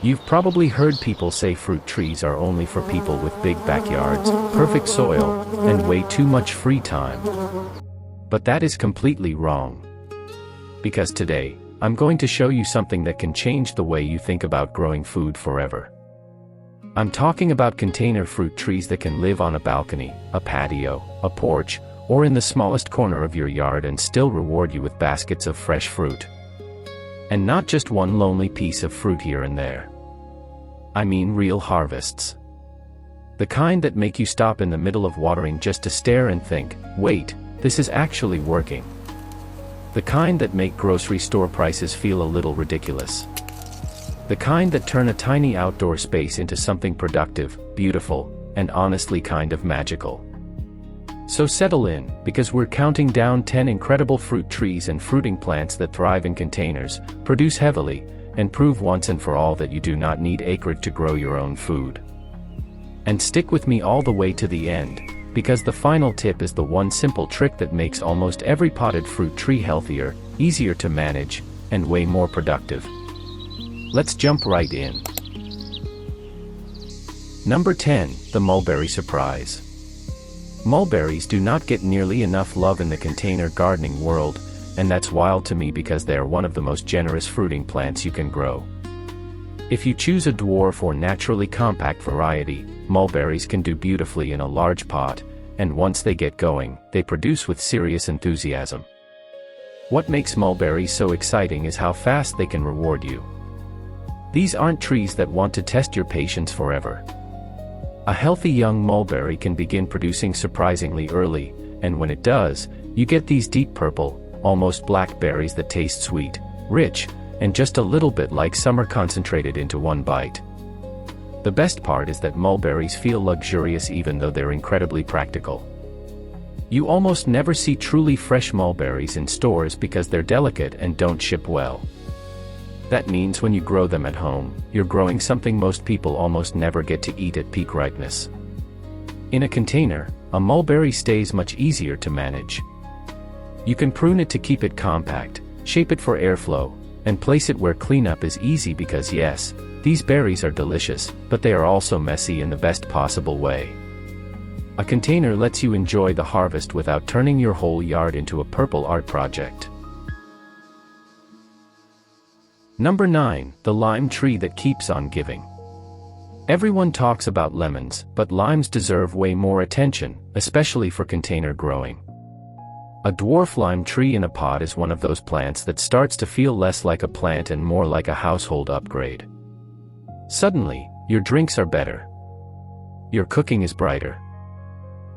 You've probably heard people say fruit trees are only for people with big backyards, perfect soil, and way too much free time. But that is completely wrong. Because today, I'm going to show you something that can change the way you think about growing food forever. I'm talking about container fruit trees that can live on a balcony, a patio, a porch, or in the smallest corner of your yard and still reward you with baskets of fresh fruit. And not just one lonely piece of fruit here and there. I mean real harvests. The kind that make you stop in the middle of watering just to stare and think, wait, this is actually working. The kind that make grocery store prices feel a little ridiculous. The kind that turn a tiny outdoor space into something productive, beautiful, and honestly kind of magical. So settle in, because we're counting down 10 incredible fruit trees and fruiting plants that thrive in containers, produce heavily, and prove once and for all that you do not need acreage to grow your own food. And stick with me all the way to the end, because the final tip is the one simple trick that makes almost every potted fruit tree healthier, easier to manage, and way more productive. Let's jump right in. Number 10, the mulberry surprise. Mulberries do not get nearly enough love in the container gardening world, and that's wild to me because they are one of the most generous fruiting plants you can grow. If you choose a dwarf or naturally compact variety, mulberries can do beautifully in a large pot, and once they get going, they produce with serious enthusiasm. What makes mulberries so exciting is how fast they can reward you. These aren't trees that want to test your patience forever. A healthy young mulberry can begin producing surprisingly early, and when it does, you get these deep purple, almost black berries that taste sweet, rich, and just a little bit like summer concentrated into one bite. The best part is that mulberries feel luxurious even though they're incredibly practical. You almost never see truly fresh mulberries in stores because they're delicate and don't ship well. That means when you grow them at home, you're growing something most people almost never get to eat at peak ripeness. In a container, a mulberry stays much easier to manage. You can prune it to keep it compact, shape it for airflow, and place it where cleanup is easy because yes, these berries are delicious, but they are also messy in the best possible way. A container lets you enjoy the harvest without turning your whole yard into a purple art project. Number 9, the lime tree that keeps on giving. Everyone talks about lemons, but limes deserve way more attention, especially for container growing. A dwarf lime tree in a pot is one of those plants that starts to feel less like a plant and more like a household upgrade. Suddenly, your drinks are better. Your cooking is brighter.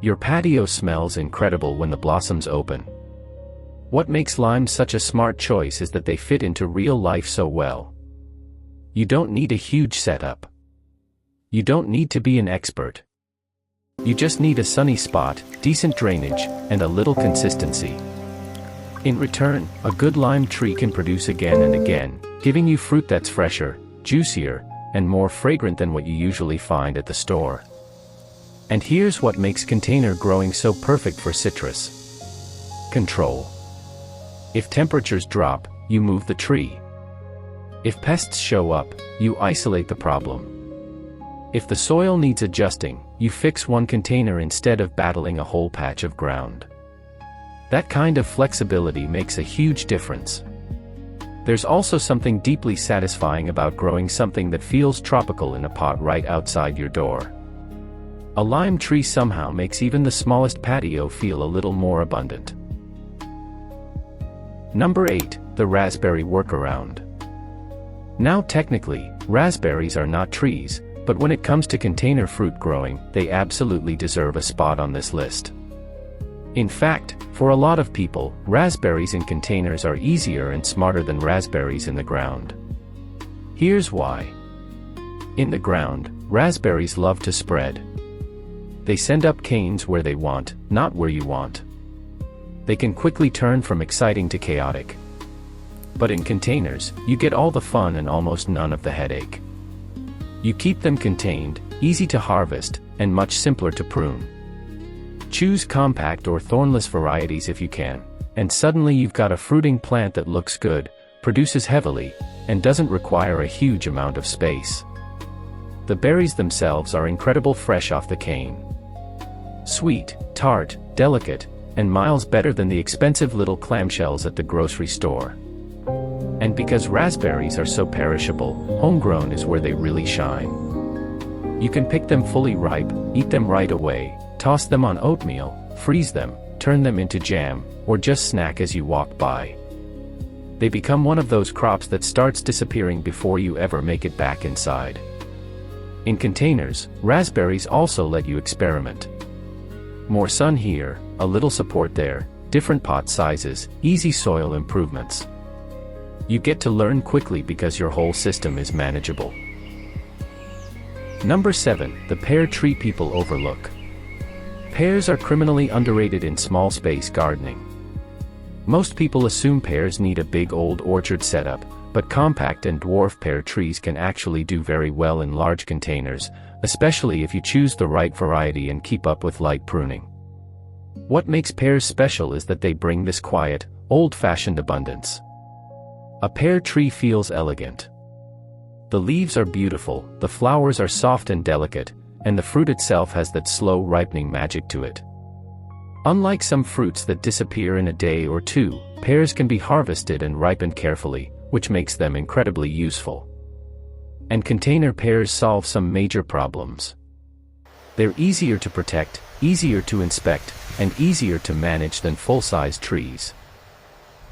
Your patio smells incredible when the blossoms open. What makes limes such a smart choice is that they fit into real life so well. You don't need a huge setup. You don't need to be an expert. You just need a sunny spot, decent drainage, and a little consistency. In return, a good lime tree can produce again and again, giving you fruit that's fresher, juicier, and more fragrant than what you usually find at the store. And here's what makes container growing so perfect for citrus. Control. If temperatures drop, you move the tree. If pests show up, you isolate the problem. If the soil needs adjusting, you fix one container instead of battling a whole patch of ground. That kind of flexibility makes a huge difference. There's also something deeply satisfying about growing something that feels tropical in a pot right outside your door. A lime tree somehow makes even the smallest patio feel a little more abundant. Number 8, the raspberry workaround. Now technically, raspberries are not trees, but when it comes to container fruit growing, they absolutely deserve a spot on this list. In fact, for a lot of people, raspberries in containers are easier and smarter than raspberries in the ground. Here's why. In the ground, raspberries love to spread. They send up canes where they want, not where you want. They can quickly turn from exciting to chaotic. But in containers, you get all the fun and almost none of the headache. You keep them contained, easy to harvest, and much simpler to prune. Choose compact or thornless varieties if you can, and suddenly you've got a fruiting plant that looks good, produces heavily, and doesn't require a huge amount of space. The berries themselves are incredible fresh off the cane. Sweet, tart, delicate, and miles better than the expensive little clamshells at the grocery store. And because raspberries are so perishable, homegrown is where they really shine. You can pick them fully ripe, eat them right away, toss them on oatmeal, freeze them, turn them into jam, or just snack as you walk by. They become one of those crops that starts disappearing before you ever make it back inside. In containers, raspberries also let you experiment. More sun here, a little support there, different pot sizes, easy soil improvements. You get to learn quickly because your whole system is manageable. Number 7, the pear tree people overlook. Pears are criminally underrated in small space gardening. Most people assume pears need a big old orchard setup, but compact and dwarf pear trees can actually do very well in large containers, especially if you choose the right variety and keep up with light pruning. What makes pears special is that they bring this quiet, old-fashioned abundance. A pear tree feels elegant. The leaves are beautiful, the flowers are soft and delicate, and the fruit itself has that slow ripening magic to it. Unlike some fruits that disappear in a day or two, pears can be harvested and ripened carefully, which makes them incredibly useful. And container pears solve some major problems. They're easier to protect, easier to inspect, and easier to manage than full-size trees.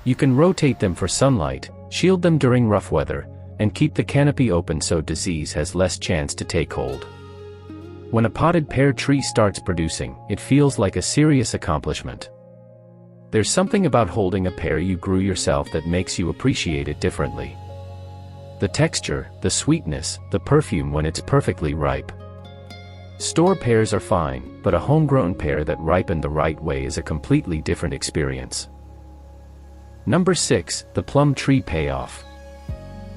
You can rotate them for sunlight, shield them during rough weather, and keep the canopy open so disease has less chance to take hold. When a potted pear tree starts producing, it feels like a serious accomplishment. There's something about holding a pear you grew yourself that makes you appreciate it differently. The texture, the sweetness, the perfume when it's perfectly ripe. Store pears are fine, but a homegrown pear that ripened the right way is a completely different experience. Number 6, the plum tree payoff.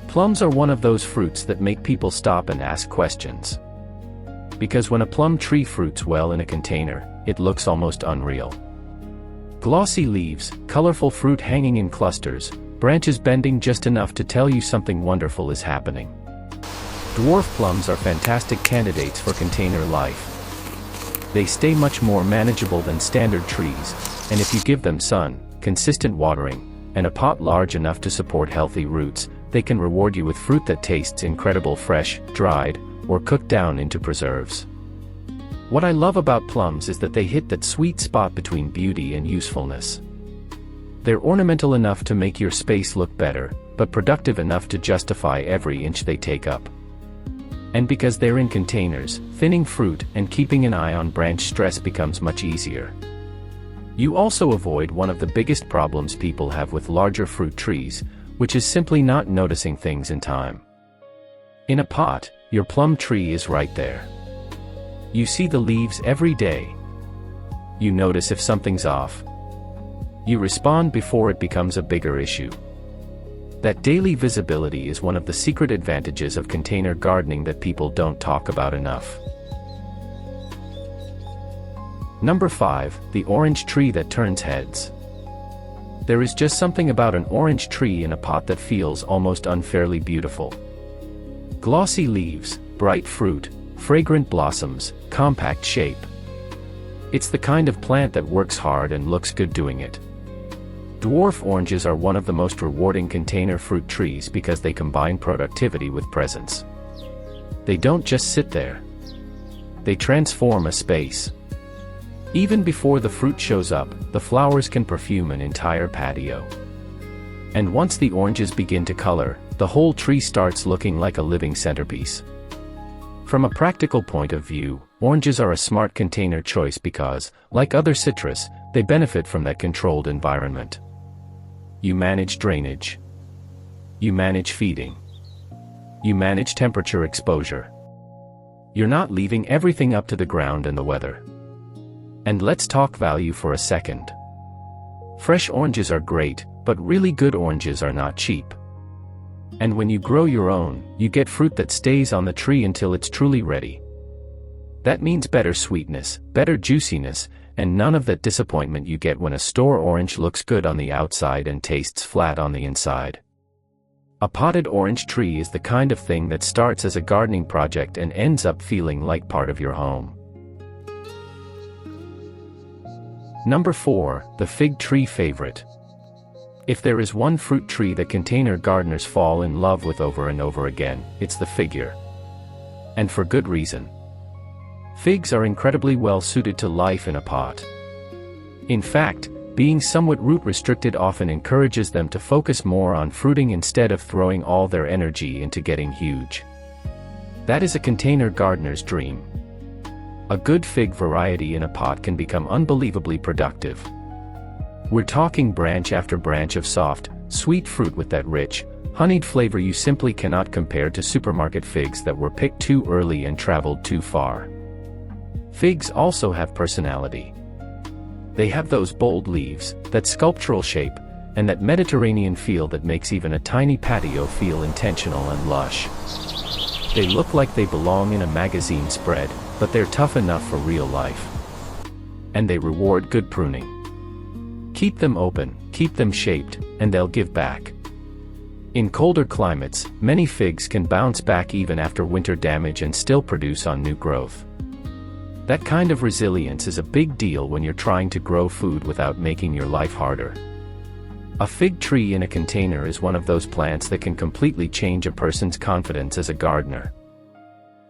Plums are one of those fruits that make people stop and ask questions. Because when a plum tree fruits well in a container, it looks almost unreal. Glossy leaves, colorful fruit hanging in clusters, branches bending just enough to tell you something wonderful is happening. Dwarf plums are fantastic candidates for container life. They stay much more manageable than standard trees, and if you give them sun, consistent watering, and a pot large enough to support healthy roots, they can reward you with fruit that tastes incredible fresh, dried, or cooked down into preserves. What I love about plums is that they hit that sweet spot between beauty and usefulness. They're ornamental enough to make your space look better, but productive enough to justify every inch they take up. And because they're in containers, thinning fruit and keeping an eye on branch stress becomes much easier. You also avoid one of the biggest problems people have with larger fruit trees, which is simply not noticing things in time. In a pot, your plum tree is right there. You see the leaves every day. You notice if something's off. You respond before it becomes a bigger issue. That daily visibility is one of the secret advantages of container gardening that people don't talk about enough. Number 5, the orange tree that turns heads. There is just something about an orange tree in a pot that feels almost unfairly beautiful. Glossy leaves, bright fruit, fragrant blossoms, compact shape. It's the kind of plant that works hard and looks good doing it. Dwarf oranges are one of the most rewarding container fruit trees because they combine productivity with presence. They don't just sit there. They transform a space. Even before the fruit shows up, the flowers can perfume an entire patio. And once the oranges begin to color, the whole tree starts looking like a living centerpiece. From a practical point of view, oranges are a smart container choice because, like other citrus, they benefit from that controlled environment. You manage drainage. You manage feeding. You manage temperature exposure. You're not leaving everything up to the ground and the weather. And let's talk value for a second. Fresh oranges are great, but really good oranges are not cheap. And when you grow your own, you get fruit that stays on the tree until it's truly ready. That means better sweetness, better juiciness, and none of that disappointment you get when a store orange looks good on the outside and tastes flat on the inside. A potted orange tree is the kind of thing that starts as a gardening project and ends up feeling like part of your home. Number 4, the fig tree favorite. If there is one fruit tree that container gardeners fall in love with over and over again, it's the fig. And for good reason. Figs are incredibly well suited to life in a pot. In fact, being somewhat root-restricted often encourages them to focus more on fruiting instead of throwing all their energy into getting huge. That is a container gardener's dream. A good fig variety in a pot can become unbelievably productive. We're talking branch after branch of soft, sweet fruit with that rich, honeyed flavor you simply cannot compare to supermarket figs that were picked too early and traveled too far. Figs also have personality. They have those bold leaves, that sculptural shape, and that Mediterranean feel that makes even a tiny patio feel intentional and lush. They look like they belong in a magazine spread, but they're tough enough for real life. And they reward good pruning. Keep them open, keep them shaped, and they'll give back. In colder climates, many figs can bounce back even after winter damage and still produce on new growth. That kind of resilience is a big deal when you're trying to grow food without making your life harder. A fig tree in a container is one of those plants that can completely change a person's confidence as a gardener.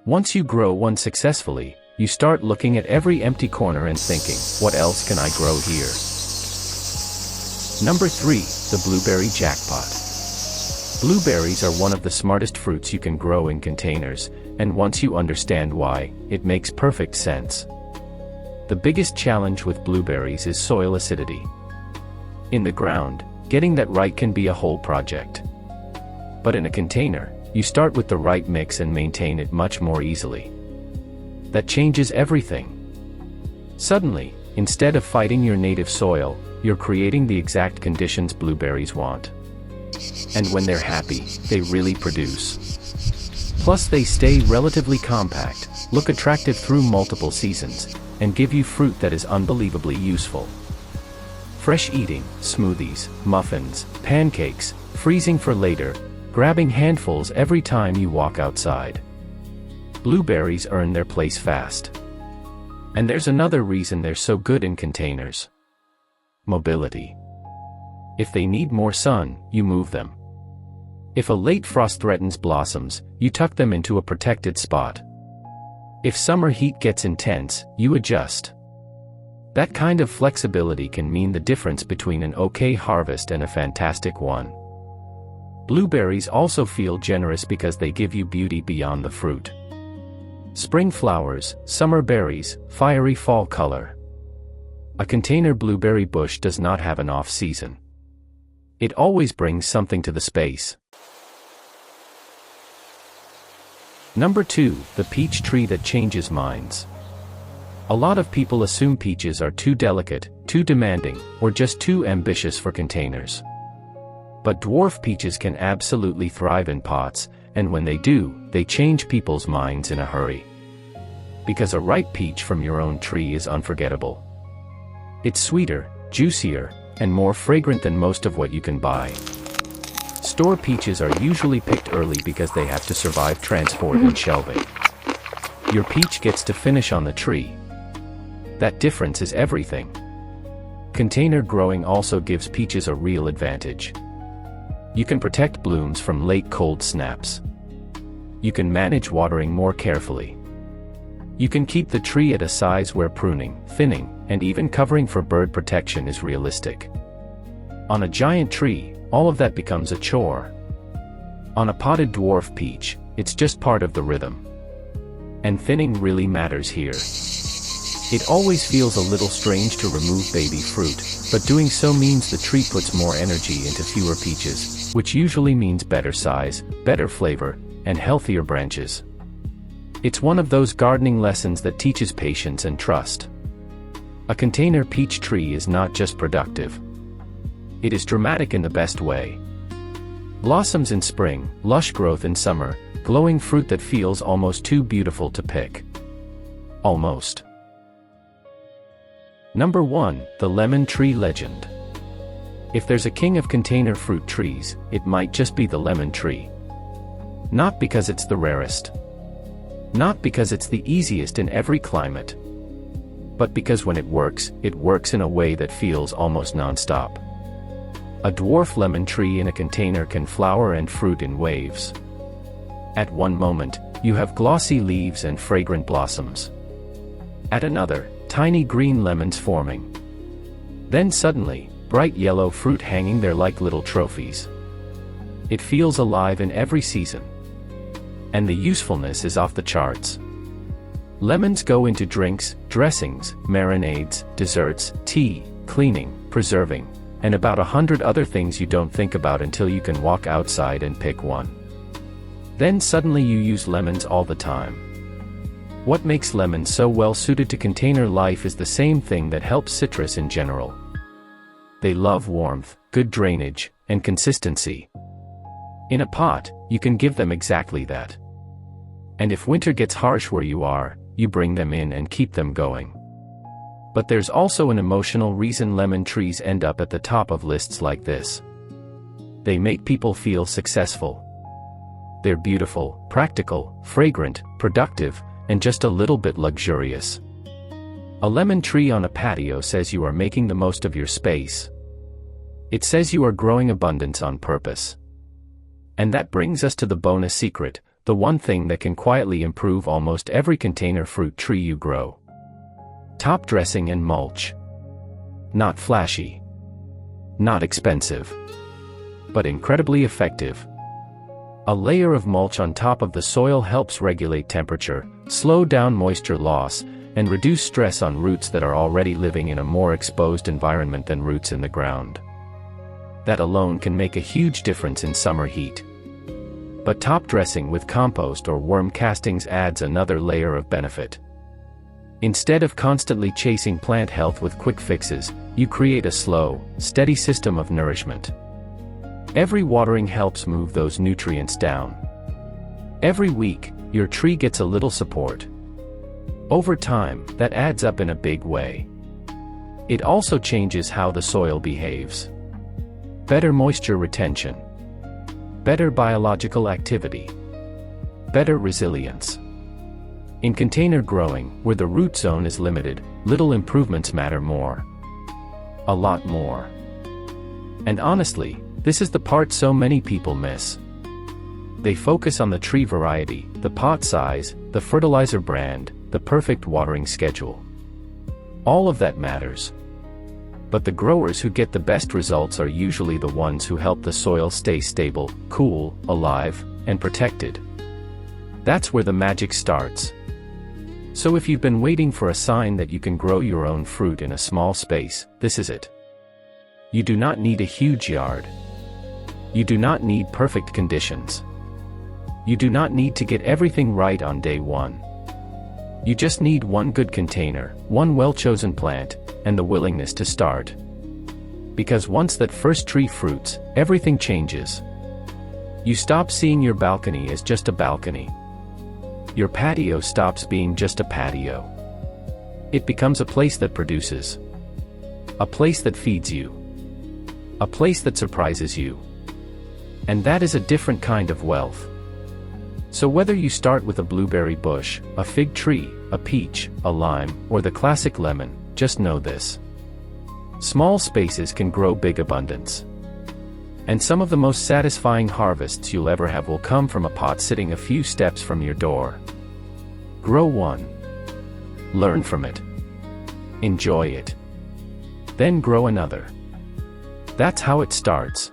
Once you grow one successfully, you start looking at every empty corner and thinking, what else can I grow here? Number 3, the blueberry jackpot. Blueberries are one of the smartest fruits you can grow in containers, and once you understand why, it makes perfect sense. The biggest challenge with blueberries is soil acidity. In the ground, getting that right can be a whole project. But in a container, you start with the right mix and maintain it much more easily. That changes everything. Suddenly, instead of fighting your native soil, you're creating the exact conditions blueberries want. And when they're happy, they really produce. Plus they stay relatively compact, look attractive through multiple seasons, and give you fruit that is unbelievably useful. Fresh eating, smoothies, muffins, pancakes, freezing for later, grabbing handfuls every time you walk outside. Blueberries earn their place fast. And there's another reason they're so good in containers. Mobility. If they need more sun, you move them. If a late frost threatens blossoms, you tuck them into a protected spot. If summer heat gets intense, you adjust. That kind of flexibility can mean the difference between an okay harvest and a fantastic one. Blueberries also feel generous because they give you beauty beyond the fruit. Spring flowers, summer berries, fiery fall color. A container blueberry bush does not have an off-season. It always brings something to the space. Number 2, the peach tree that changes minds. A lot of people assume peaches are too delicate, too demanding, or just too ambitious for containers. But dwarf peaches can absolutely thrive in pots, and when they do, they change people's minds in a hurry. Because a ripe peach from your own tree is unforgettable. It's sweeter, juicier, and more fragrant than most of what you can buy. Store peaches are usually picked early because they have to survive transport and shelving. Your peach gets to finish on the tree. That difference is everything. Container growing also gives peaches a real advantage. You can protect blooms from late cold snaps. You can manage watering more carefully. You can keep the tree at a size where pruning, thinning, and even covering for bird protection is realistic. On a giant tree, all of that becomes a chore. On a potted dwarf peach, it's just part of the rhythm. And thinning really matters here. It always feels a little strange to remove baby fruit, but doing so means the tree puts more energy into fewer peaches, which usually means better size, better flavor, and healthier branches. It's one of those gardening lessons that teaches patience and trust. A container peach tree is not just productive. It is dramatic in the best way. Blossoms in spring, lush growth in summer, glowing fruit that feels almost too beautiful to pick. Almost. Number 1, the lemon tree legend. If there's a king of container fruit trees, it might just be the lemon tree. Not because it's the rarest. Not because it's the easiest in every climate. But because when it works in a way that feels almost non-stop. A dwarf lemon tree in a container can flower and fruit in waves. At one moment, you have glossy leaves and fragrant blossoms. At another, tiny green lemons forming. Then suddenly, bright yellow fruit hanging there like little trophies. It feels alive in every season. And the usefulness is off the charts. Lemons go into drinks, dressings, marinades, desserts, tea, cleaning, preserving, and about 100 other things you don't think about until you can walk outside and pick one. Then suddenly you use lemons all the time. What makes lemons so well suited to container life is the same thing that helps citrus in general. They love warmth, good drainage, and consistency. In a pot, you can give them exactly that. And if winter gets harsh where you are, you bring them in and keep them going. But there's also an emotional reason lemon trees end up at the top of lists like this. They make people feel successful. They're beautiful, practical, fragrant, productive, and just a little bit luxurious. A lemon tree on a patio says you are making the most of your space. It says you are growing abundance on purpose. And that brings us to the bonus secret, the one thing that can quietly improve almost every container fruit tree you grow. Top dressing and mulch. Not flashy. Not expensive. But incredibly effective. A layer of mulch on top of the soil helps regulate temperature, slow down moisture loss, and reduce stress on roots that are already living in a more exposed environment than roots in the ground. That alone can make a huge difference in summer heat. But top dressing with compost or worm castings adds another layer of benefit. Instead of constantly chasing plant health with quick fixes, you create a slow, steady system of nourishment. Every watering helps move those nutrients down. Every week, your tree gets a little support. Over time, that adds up in a big way. It also changes how the soil behaves. Better moisture retention. Better biological activity. Better resilience. In container growing, where the root zone is limited, little improvements matter more. A lot more. And honestly, this is the part so many people miss. They focus on the tree variety, the pot size, the fertilizer brand, the perfect watering schedule. All of that matters. But the growers who get the best results are usually the ones who help the soil stay stable, cool, alive, and protected. That's where the magic starts. So if you've been waiting for a sign that you can grow your own fruit in a small space, this is it. You do not need a huge yard. You do not need perfect conditions. You do not need to get everything right on day one. You just need one good container, one well-chosen plant, and the willingness to start. Because once that first tree fruits, everything changes. You stop seeing your balcony as just a balcony. Your patio stops being just a patio. It becomes a place that produces. A place that feeds you. A place that surprises you. And that is a different kind of wealth. So whether you start with a blueberry bush, a fig tree, a peach, a lime, or the classic lemon, just know this. Small spaces can grow big abundance. And some of the most satisfying harvests you'll ever have will come from a pot sitting a few steps from your door. Grow one. Learn from it. Enjoy it. Then grow another. That's how it starts.